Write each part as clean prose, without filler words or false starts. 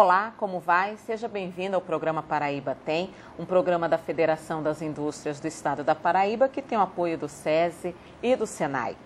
Olá, como vai? Seja bem-vindo ao programa Paraíba Tem, um programa da Federação das Indústrias do Estado da Paraíba que tem o apoio do SESI e do SENAI.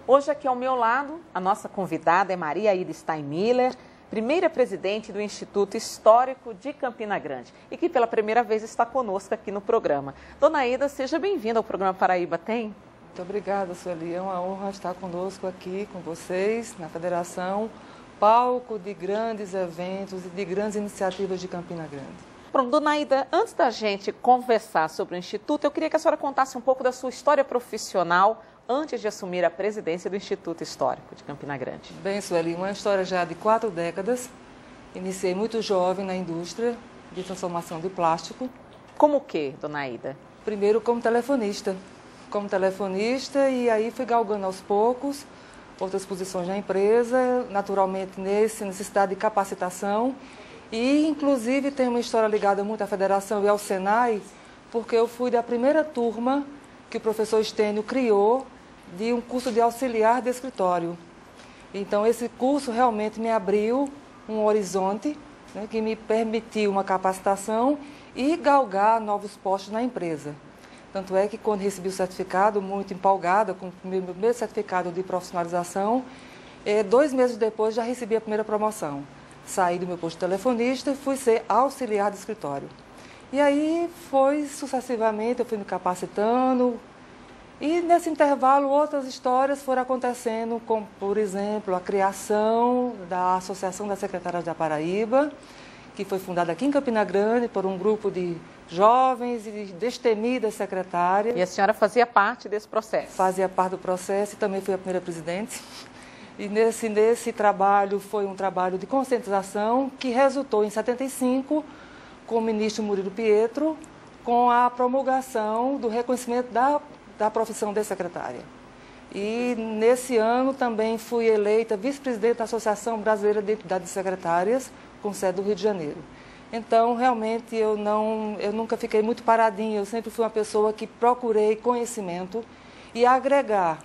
Hoje aqui ao meu lado, a nossa convidada é Maria Aida Steinmiller, primeira presidente do Instituto Histórico de Campina Grande e que pela primeira vez está conosco aqui no programa. Dona Aida, seja bem-vinda ao programa Paraíba Tem. Muito obrigada, Sueli. É uma honra estar conosco aqui com vocês na Federação, palco de grandes eventos e de grandes iniciativas de Campina Grande. Pronto, Dona Aida, antes da gente conversar sobre o Instituto, eu queria que a senhora contasse um pouco da sua história profissional antes de assumir a presidência do Instituto Histórico de Campina Grande. Bem, Sueli, uma história já de 4 décadas. Iniciei muito jovem na indústria de transformação de plástico. Como o quê, Dona Aida? Primeiro como telefonista. E aí fui galgando aos poucos outras posições na empresa, naturalmente necessidade de capacitação e inclusive tem uma história ligada muito à Federação e ao SENAI, porque eu fui da primeira turma que o professor Estênio criou de um curso de auxiliar de escritório. Então esse curso realmente me abriu um horizonte, né, que me permitiu uma capacitação e galgar novos postos na empresa. Tanto é que quando recebi o certificado, muito empolgada com o meu primeiro certificado de profissionalização, 2 meses depois já recebi a primeira promoção. Saí do meu posto de telefonista e fui ser auxiliar de escritório. E aí foi sucessivamente, eu fui me capacitando e nesse intervalo outras histórias foram acontecendo, como por exemplo a criação da Associação das Secretárias da Paraíba, que foi fundada aqui em Campina Grande por um grupo de jovens e destemidas secretárias. E a senhora fazia parte desse processo? Fazia parte do processo e também fui a primeira presidente. E nesse trabalho foi um trabalho de conscientização que resultou em 75, com o ministro Murilo Pietro, com a promulgação do reconhecimento da profissão de secretária. E nesse ano também fui eleita vice-presidente da Associação Brasileira de Entidades Secretárias, com sede do Rio de Janeiro. Então, realmente, eu nunca fiquei muito paradinha, eu sempre fui uma pessoa que procurei conhecimento e agregar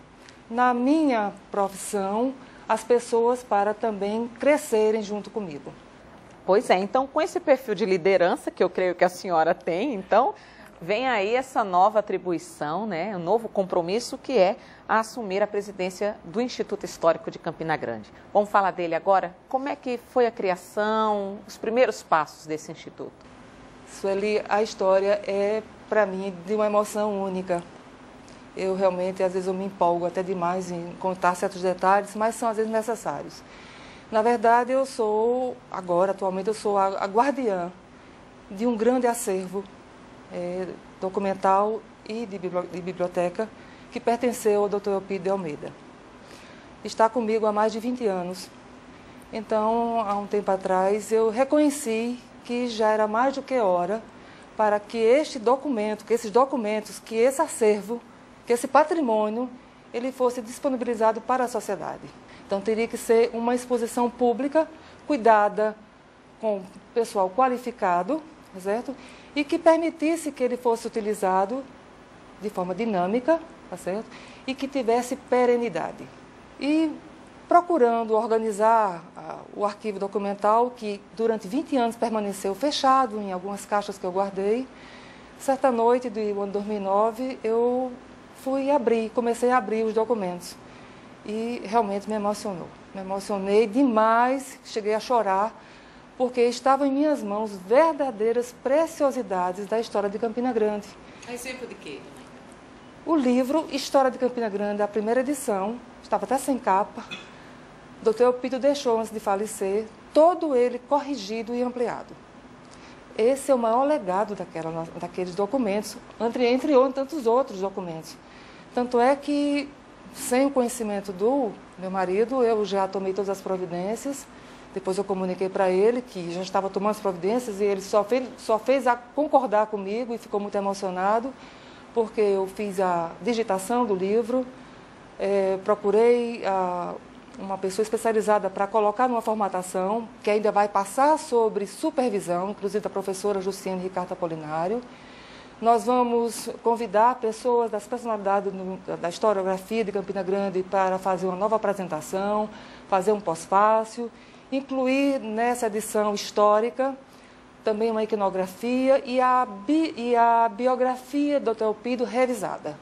na minha profissão as pessoas para também crescerem junto comigo. Pois é, então com esse perfil de liderança que eu creio que a senhora tem, então vem aí essa nova atribuição, né, um novo compromisso que é assumir a presidência do Instituto Histórico de Campina Grande. Vamos falar dele agora? Como é que foi a criação, os primeiros passos desse instituto? Sueli, a história é, para mim, de uma emoção única. Eu realmente, às vezes, eu me empolgo até demais em contar certos detalhes, mas são, às vezes, necessários. Na verdade, atualmente, eu sou a guardiã de um grande acervo documental e de biblioteca que pertenceu ao Dr. Eupídio de Almeida. Está comigo há mais de 20 anos. Então, há um tempo atrás, eu reconheci que já era mais do que hora para que esses documentos, que esse acervo, que esse patrimônio, ele fosse disponibilizado para a sociedade. Então, teria que ser uma exposição pública, cuidada, com pessoal qualificado, certo? E que permitisse que ele fosse utilizado de forma dinâmica, tá certo? E que tivesse perenidade. E procurando organizar o arquivo documental, que durante 20 anos permaneceu fechado em algumas caixas que eu guardei, certa noite do ano 2009, eu comecei a abrir os documentos. E realmente me emocionou. Me emocionei demais, cheguei a chorar, porque estavam em minhas mãos verdadeiras preciosidades da história de Campina Grande. A exemplo de quê? O livro História de Campina Grande, a primeira edição, estava até sem capa. O Dr. Eupídio deixou antes de falecer, todo ele corrigido e ampliado. Esse é o maior legado daqueles documentos, entre tantos outros documentos. Tanto é que, sem o conhecimento do meu marido, eu já tomei todas as providências. Depois eu comuniquei para ele que já estava tomando as providências e ele só fez a concordar comigo e ficou muito emocionado, porque eu fiz a digitação do livro, procurei uma pessoa especializada para colocar numa formatação, que ainda vai passar sobre supervisão, inclusive da professora Justiane Ricardo Apolinário. Nós vamos convidar pessoas das personalidades da historiografia de Campina Grande para fazer uma nova apresentação, fazer um pós-fácil incluir nessa edição histórica também uma iconografia e a biografia do Dr. Elpidio revisada,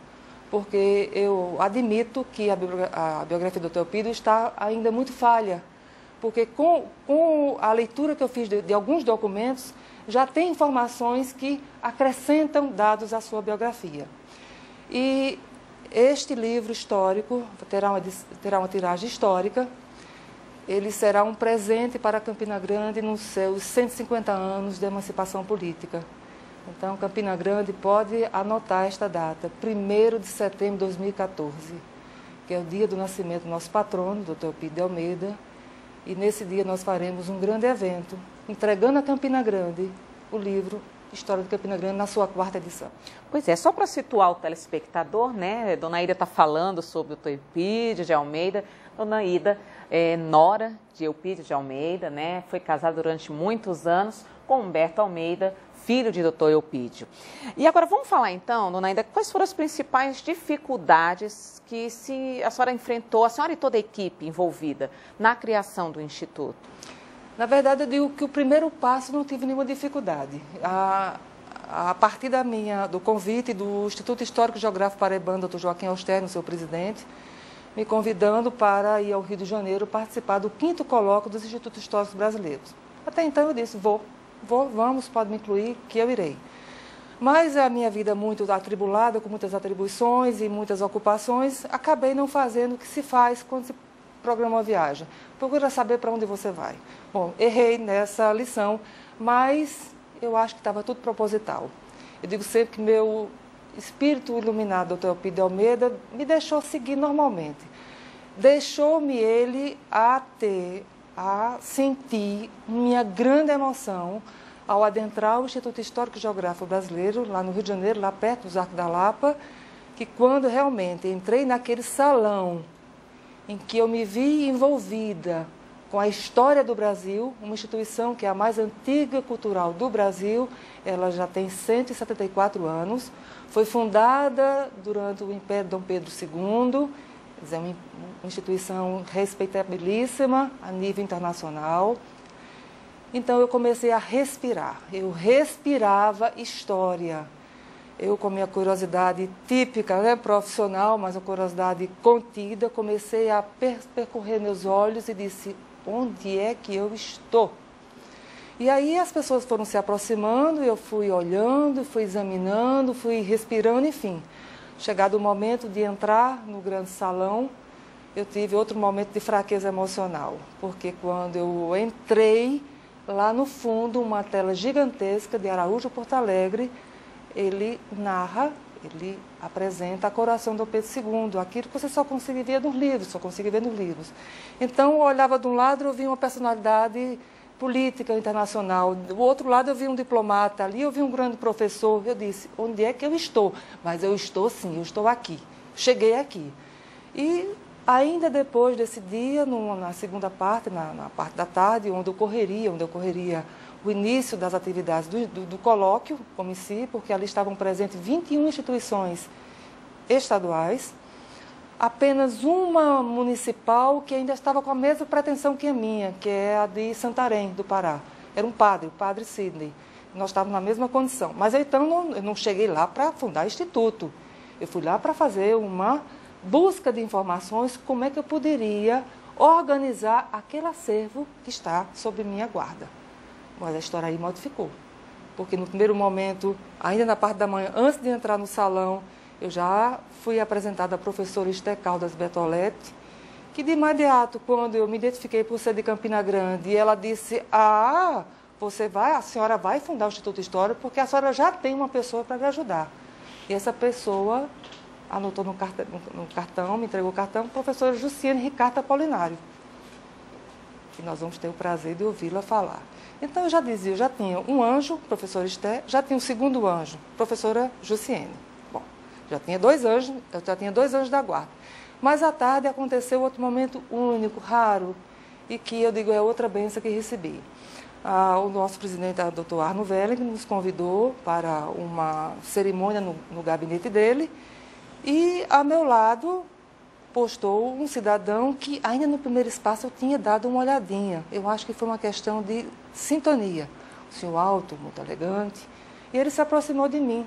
porque eu admito que a biografia do Dr. Elpidio está ainda muito falha, porque com a leitura que eu fiz de alguns documentos, já tem informações que acrescentam dados à sua biografia. E este livro histórico terá uma tiragem histórica. Ele será um presente para Campina Grande nos seus 150 anos de emancipação política. Então, Campina Grande pode anotar esta data, 1º de setembro de 2014, que é o dia do nascimento do nosso patrono, Dr. Elpidio de Almeida. E nesse dia nós faremos um grande evento, entregando a Campina Grande o livro História de Campina Grande na sua 4ª edição. Pois é, só para situar o telespectador, né? Dona Ida está falando sobre o Dr. Elpidio de Almeida. Dona Ida é nora de Elpidio de Almeida, né? Foi casada durante muitos anos com Humberto Almeida, filho de Dr. Elpidio. E agora vamos falar então, Dona Ida, quais foram as principais dificuldades que a senhora enfrentou, a senhora e toda a equipe envolvida na criação do Instituto? Na verdade, eu digo que o primeiro passo não tive nenhuma dificuldade. A partir do convite do Instituto Histórico e Geográfico Paraibano, Dr. Joaquim Austerno, seu presidente, me convidando para ir ao Rio de Janeiro participar do 5º colóquio dos Institutos Históricos Brasileiros. Até então eu disse, vamos, pode me incluir, que eu irei. Mas a minha vida muito atribulada, com muitas atribuições e muitas ocupações, acabei não fazendo o que se faz quando se programa uma viagem. Procura saber para onde você vai. Bom, errei nessa lição, mas eu acho que estava tudo proposital. Eu digo sempre que meu espírito iluminado, Dr. Elpidio de Almeida, me deixou seguir normalmente. Deixou-me ele a sentir minha grande emoção ao adentrar o Instituto Histórico e Geográfico Brasileiro, lá no Rio de Janeiro, lá perto dos Arcos da Lapa, que quando realmente entrei naquele salão em que eu me vi envolvida com a história do Brasil, uma instituição que é a mais antiga cultural do Brasil, ela já tem 174 anos, foi fundada durante o Império Dom Pedro II, é uma instituição respeitabilíssima a nível internacional. Então eu comecei a respirar, eu respirava história. Eu, com a minha curiosidade típica, né, profissional, mas uma curiosidade contida, comecei a percorrer meus olhos e disse, onde é que eu estou? E aí as pessoas foram se aproximando, eu fui olhando, fui examinando, fui respirando, enfim. Chegado o momento de entrar no grande salão, eu tive outro momento de fraqueza emocional, porque quando eu entrei, lá no fundo, uma tela gigantesca de Araújo Porto Alegre, ele narra, ele apresenta a coroação do Pedro II, aquilo que você só consegue ver nos livros, Então, eu olhava de um lado, eu vi uma personalidade política internacional, do outro lado eu vi um diplomata, ali eu vi um grande professor, eu disse, onde é que eu estou? Mas eu estou sim, eu estou aqui, cheguei aqui. E ainda depois desse dia, na segunda parte, na parte da tarde, onde ocorreria o início das atividades do colóquio, como em si, porque ali estavam presentes 21 instituições estaduais, apenas uma municipal que ainda estava com a mesma pretensão que a minha, que é a de Santarém, do Pará. Era um padre, o padre Sidney. Nós estávamos na mesma condição. Mas então eu não cheguei lá para fundar instituto. Eu fui lá para fazer uma busca de informações, como é que eu poderia organizar aquele acervo que está sob minha guarda. Mas a história aí modificou, porque no primeiro momento, ainda na parte da manhã, antes de entrar no salão, eu já fui apresentada à professora Esther Caldas Bertoletti, que de imediato, quando eu me identifiquei por ser de Campina Grande, ela disse, a senhora vai fundar o Instituto Histórico, porque a senhora já tem uma pessoa para lhe ajudar. E essa pessoa anotou no cartão, me entregou o cartão, professora Jussiane Ricardo Apolinário, que nós vamos ter o prazer de ouvi-la falar. Então, eu já dizia, eu já tinha um anjo, professora Esther, já tinha um segundo anjo, professora Jussiene. Bom, eu já tinha dois anjos da guarda. Mas à tarde aconteceu outro momento único, raro, e que eu digo é outra bênção que recebi. O nosso presidente, o Dr. Arno Welling, nos convidou para uma cerimônia no gabinete dele, e ao meu lado postou um cidadão que ainda no primeiro espaço eu tinha dado uma olhadinha. Eu acho que foi uma questão de sintonia. Um senhor alto, muito elegante. E ele se aproximou de mim.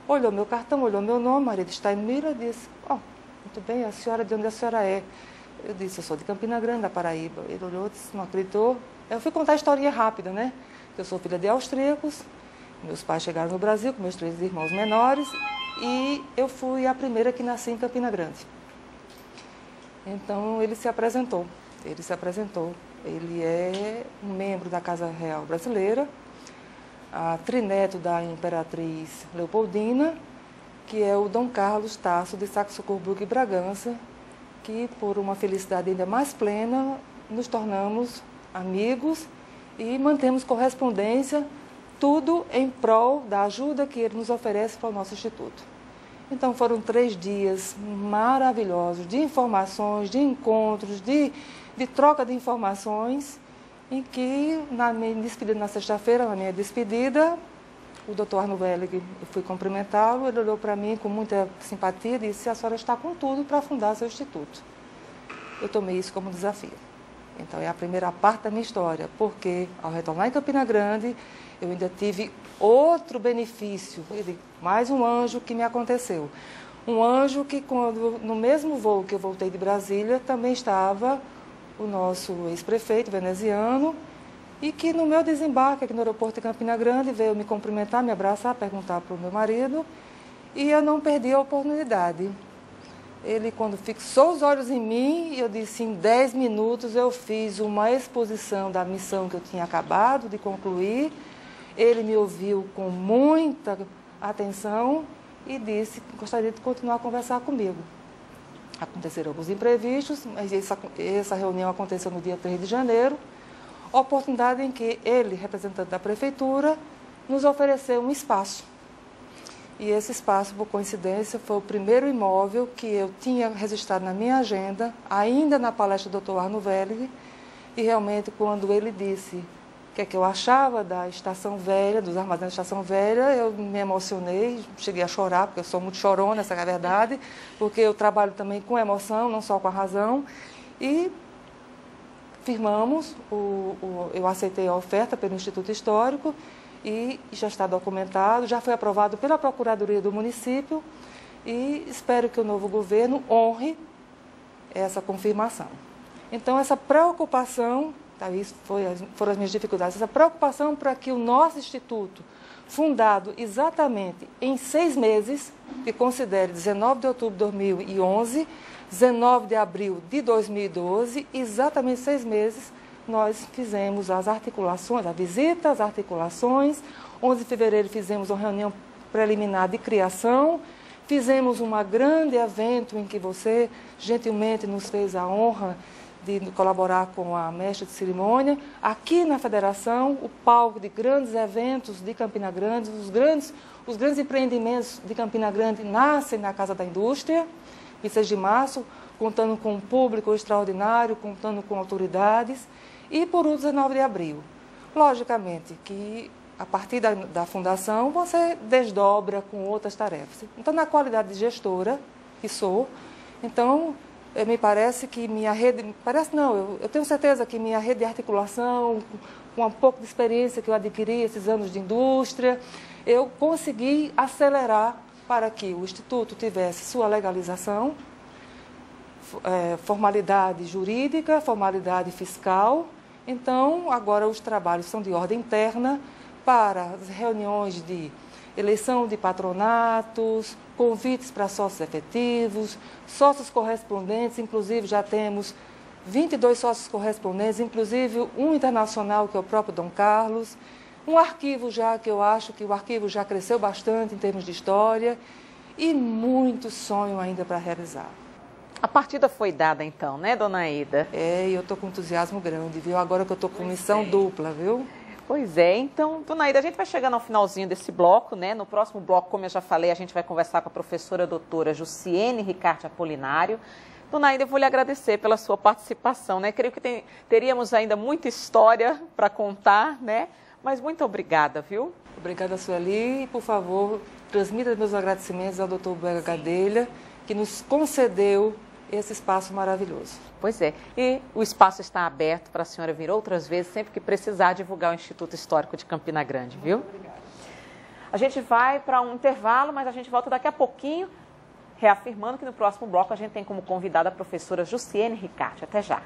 Olhou meu cartão, olhou meu nome, marido está em Mira, disse, muito bem, a senhora, de onde a senhora é? Eu disse, eu sou de Campina Grande, da Paraíba. Ele olhou, disse, não acreditou. Eu fui contar a historinha rápida, né? Eu sou filha de austríacos, meus pais chegaram no Brasil com meus 3 irmãos menores e eu fui a primeira que nasci em Campina Grande. Então, ele se apresentou. Ele é um membro da Casa Real Brasileira, trineto da Imperatriz Leopoldina, que é o Dom Carlos Tasso de Saxe-Coburgo e Bragança, que, por uma felicidade ainda mais plena, nos tornamos amigos e mantemos correspondência, tudo em prol da ajuda que ele nos oferece para o nosso Instituto. Então, foram 3 dias maravilhosos de informações, de encontros, de troca de informações, em que, na minha despedida, na sexta-feira, na minha despedida, o doutor Arno Wellig, eu fui cumprimentá-lo, ele olhou para mim com muita simpatia e disse, a senhora está com tudo para fundar seu instituto. Eu tomei isso como desafio. Então, é a primeira parte da minha história, porque, ao retornar em Campina Grande, eu ainda tive outro benefício, mais um anjo que me aconteceu. Um anjo que, no mesmo voo que eu voltei de Brasília, também estava o nosso ex-prefeito veneziano, e que no meu desembarque aqui no aeroporto de Campina Grande veio me cumprimentar, me abraçar, perguntar para o meu marido, e eu não perdi a oportunidade. Ele, quando fixou os olhos em mim, eu disse, em 10 minutos eu fiz uma exposição da missão que eu tinha acabado de concluir. Ele me ouviu com muita atenção e disse que gostaria de continuar a conversar comigo. Aconteceram alguns imprevistos, mas essa reunião aconteceu no dia 3 de janeiro, oportunidade em que ele, representante da prefeitura, nos ofereceu um espaço. E esse espaço, por coincidência, foi o primeiro imóvel que eu tinha registrado na minha agenda, ainda na palestra do Dr. Arno Wellig, e realmente quando ele disse o que eu achava da Estação Velha, dos armazéns da Estação Velha, eu me emocionei, cheguei a chorar, porque eu sou muito chorona, essa é a verdade, porque eu trabalho também com emoção, não só com a razão, e firmamos, eu aceitei a oferta pelo Instituto Histórico e já está documentado, já foi aprovado pela Procuradoria do município e espero que o novo governo honre essa confirmação. Então, essa preocupação, isso foram as minhas dificuldades, essa preocupação para que o nosso Instituto, fundado exatamente em 6 meses, que considere 19 de outubro de 2011, 19 de abril de 2012, exatamente 6 meses, nós fizemos as articulações, a visita, as articulações. 11 de fevereiro fizemos uma reunião preliminar de criação, fizemos um grande evento em que você gentilmente nos fez a honra de colaborar com a mestra de cerimônia. Aqui na Federação, o palco de grandes eventos de Campina Grande, os grandes empreendimentos de Campina Grande nascem na Casa da Indústria, 26 de março, contando com um público extraordinário, contando com autoridades, e por 19 de abril. Logicamente que, a partir da fundação, você desdobra com outras tarefas. Então, na qualidade de gestora, que sou, então, me parece que minha rede, eu tenho certeza que minha rede de articulação, com um pouco de experiência que eu adquiri esses anos de indústria, eu consegui acelerar para que o Instituto tivesse sua legalização, formalidade jurídica, formalidade fiscal. Então, agora os trabalhos são de ordem interna para as reuniões de eleição de patronatos, convites para sócios efetivos, sócios correspondentes, inclusive já temos 22 sócios correspondentes, inclusive um internacional que é o próprio Dom Carlos, um arquivo já que eu acho que o arquivo já cresceu bastante em termos de história e muito sonho ainda para realizar. A partida foi dada então, né, dona Aida? E eu estou com entusiasmo grande, viu? Agora que eu estou com missão dupla, viu? Pois é, então, dona Aida, a gente vai chegando ao finalzinho desse bloco, né? No próximo bloco, como eu já falei, a gente vai conversar com a professora doutora Jussiene Ricarte Apolinário. Dona Aida, eu vou lhe agradecer pela sua participação, né? Creio que teríamos ainda muita história para contar, né? Mas muito obrigada, viu? Obrigada, Sueli. E, por favor, transmita meus agradecimentos ao doutor Buega Gadelha, que nos concedeu esse espaço maravilhoso. Pois é, e o espaço está aberto para a senhora vir outras vezes, sempre que precisar divulgar o Instituto Histórico de Campina Grande, viu? Muito obrigada. A gente vai para um intervalo, mas a gente volta daqui a pouquinho, reafirmando que no próximo bloco a gente tem como convidada a professora Jussiene Ricarte. Até já.